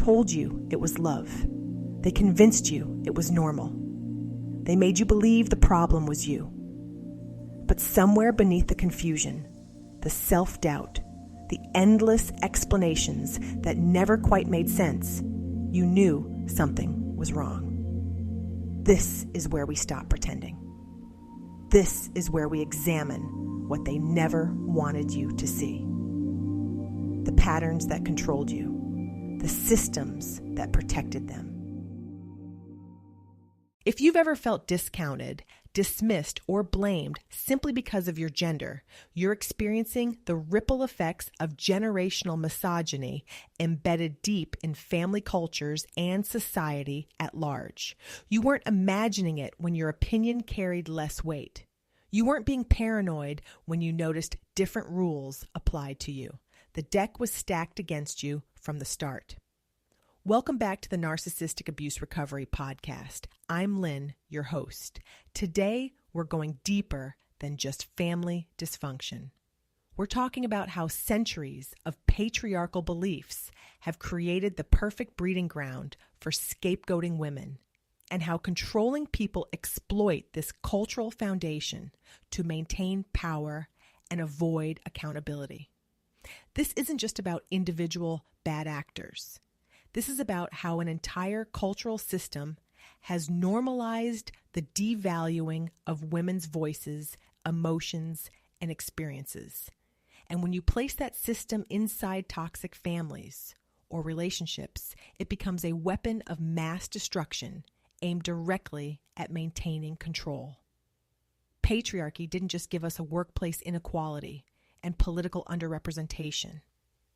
told you it was love. They convinced you it was normal. They made you believe the problem was you. But somewhere beneath the confusion, the self-doubt, the endless explanations that never quite made sense, you knew something was wrong. This is where we stop pretending. This is where we examine what they never wanted you to see. The patterns that controlled you, the systems that protected them. If you've ever felt discounted, dismissed, or blamed simply because of your gender, you're experiencing the ripple effects of generational misogyny embedded deep in family cultures and society at large. You weren't imagining it when your opinion carried less weight. You weren't being paranoid when you noticed different rules applied to you. The deck was stacked against you from the start. Welcome back to the Narcissistic Abuse Recovery Podcast. I'm Lynn, your host. Today, we're going deeper than just family dysfunction. We're talking about how centuries of patriarchal beliefs have created the perfect breeding ground for scapegoating women, and how controlling people exploit this cultural foundation to maintain power and avoid accountability. This isn't just about individual bad actors. This is about how an entire cultural system has normalized the devaluing of women's voices, emotions, and experiences. And when you place that system inside toxic families or relationships, it becomes a weapon of mass destruction aimed directly at maintaining control. Patriarchy didn't just give us a workplace inequality and political underrepresentation.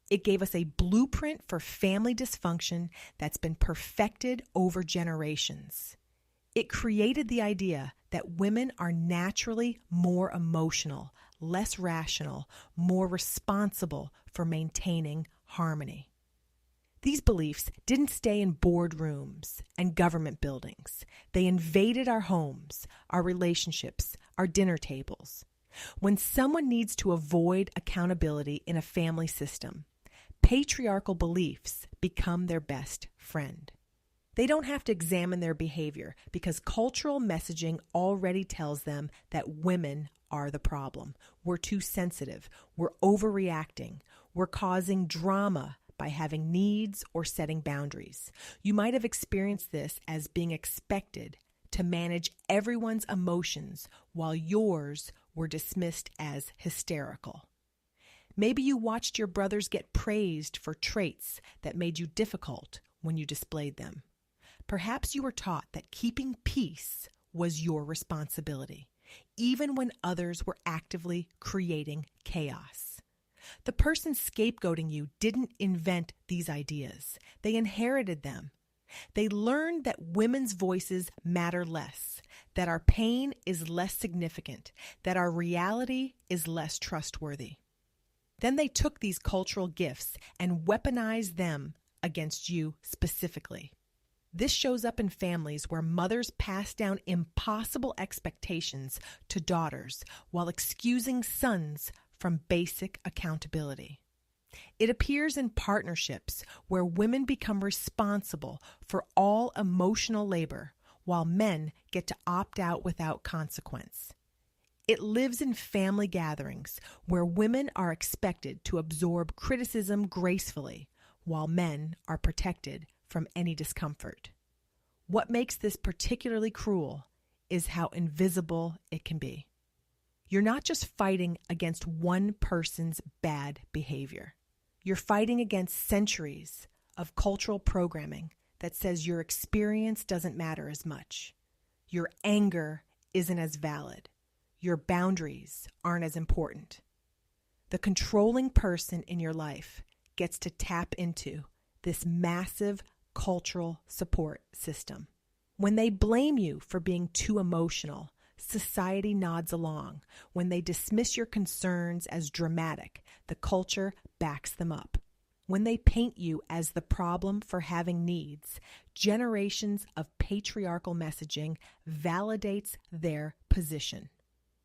It gave us a blueprint for family dysfunction that's been perfected over generations. It created the idea that women are naturally more emotional, less rational, more responsible for maintaining harmony. These beliefs didn't stay in boardrooms and government buildings. They invaded our homes, our relationships, our dinner tables. When someone needs to avoid accountability in a family system, patriarchal beliefs become their best friend. They don't have to examine their behavior because cultural messaging already tells them that women are the problem. We're too sensitive. We're overreacting. We're causing drama by having needs or setting boundaries. You might have experienced this as being expected to manage everyone's emotions while yours were dismissed as hysterical. Maybe you watched your brothers get praised for traits that made you difficult when you displayed them. Perhaps you were taught that keeping peace was your responsibility, even when others were actively creating chaos. The person scapegoating you didn't invent these ideas. They inherited them. They learned that women's voices matter less, that our pain is less significant, that our reality is less trustworthy. Then they took these cultural gifts and weaponized them against you specifically. This shows up in families where mothers pass down impossible expectations to daughters while excusing sons from basic accountability. It appears in partnerships where women become responsible for all emotional labor while men get to opt out without consequence. It lives in family gatherings where women are expected to absorb criticism gracefully while men are protected from any discomfort. What makes this particularly cruel is how invisible it can be. You're not just fighting against one person's bad behavior. You're fighting against centuries of cultural programming that says your experience doesn't matter as much. Your anger isn't as valid. Your boundaries aren't as important. The controlling person in your life gets to tap into this massive cultural support system. When they blame you for being too emotional, society nods along. When they dismiss your concerns as dramatic, the culture backs them up. When they paint you as the problem for having needs, generations of patriarchal messaging validates their position.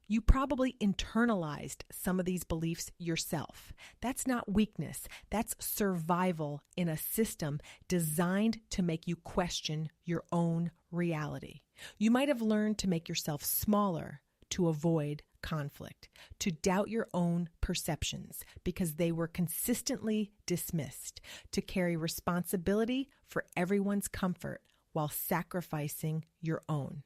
You probably internalized some of these beliefs yourself. That's not weakness. That's survival in a system designed to make you question your own reality. You might have learned to make yourself smaller to avoid conflict, to doubt your own perceptions because they were consistently dismissed, to carry responsibility for everyone's comfort while sacrificing your own.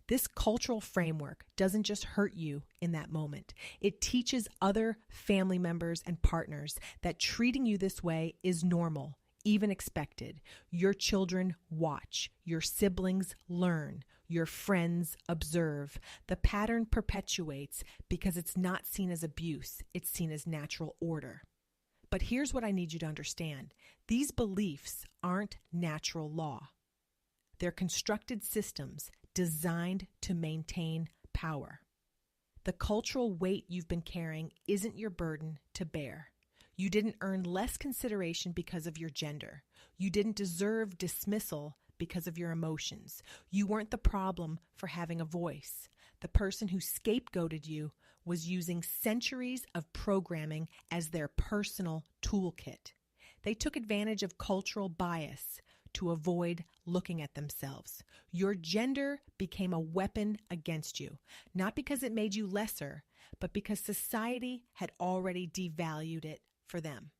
This cultural framework doesn't just hurt you in that moment. It teaches other family members and partners that treating you this way is normal, even expected. Your children watch, your siblings learn, your friends observe. The pattern perpetuates because it's not seen as abuse, it's seen as natural order. But here's what I need you to understand. These beliefs aren't natural law. They're constructed systems designed to maintain power. The cultural weight you've been carrying isn't your burden to bear. You didn't earn less consideration because of your gender. You didn't deserve dismissal because of your emotions. You weren't the problem for having a voice. The person who scapegoated you was using centuries of programming as their personal toolkit. They took advantage of cultural bias to avoid looking at themselves. Your gender became a weapon against you, not because it made you lesser, but because society had already devalued it for them.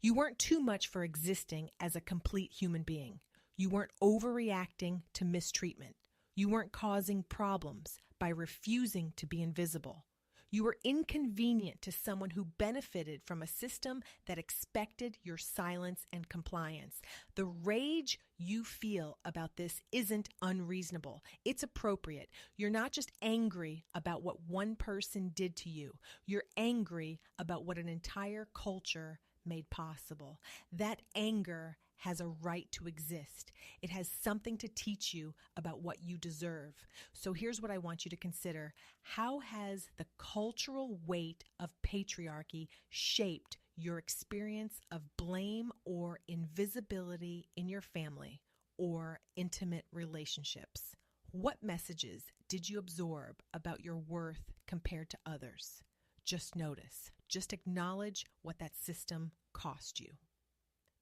You weren't too much for existing as a complete human being. You weren't overreacting to mistreatment. You weren't causing problems by refusing to be invisible. You were inconvenient to someone who benefited from a system that expected your silence and compliance. The rage you feel about this isn't unreasonable. It's appropriate. You're not just angry about what one person did to you. You're angry about what an entire culture made possible. That anger has a right to exist. It has something to teach you about what you deserve. So here's what I want you to consider. How has the cultural weight of patriarchy shaped your experience of blame or invisibility in your family or intimate relationships? What messages did you absorb about your worth compared to others? Just notice. Just acknowledge what that system cost you.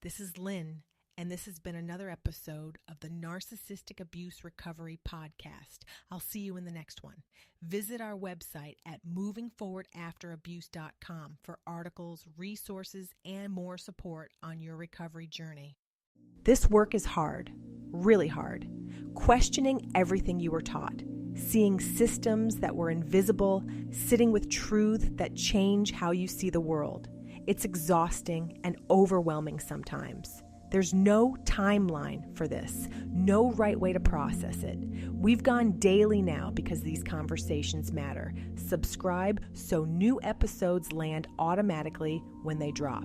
This is Lynn, and this has been another episode of the Narcissistic Abuse Recovery Podcast. I'll see you in the next one. Visit our website at movingforwardafterabuse.com for articles, resources, and more support on your recovery journey. This work is hard, really hard. Questioning everything you were taught, seeing systems that were invisible, sitting with truth that change how you see the world. It's exhausting and overwhelming sometimes. There's no timeline for this, no right way to process it. We've gone daily now because these conversations matter. Subscribe so new episodes land automatically when they drop.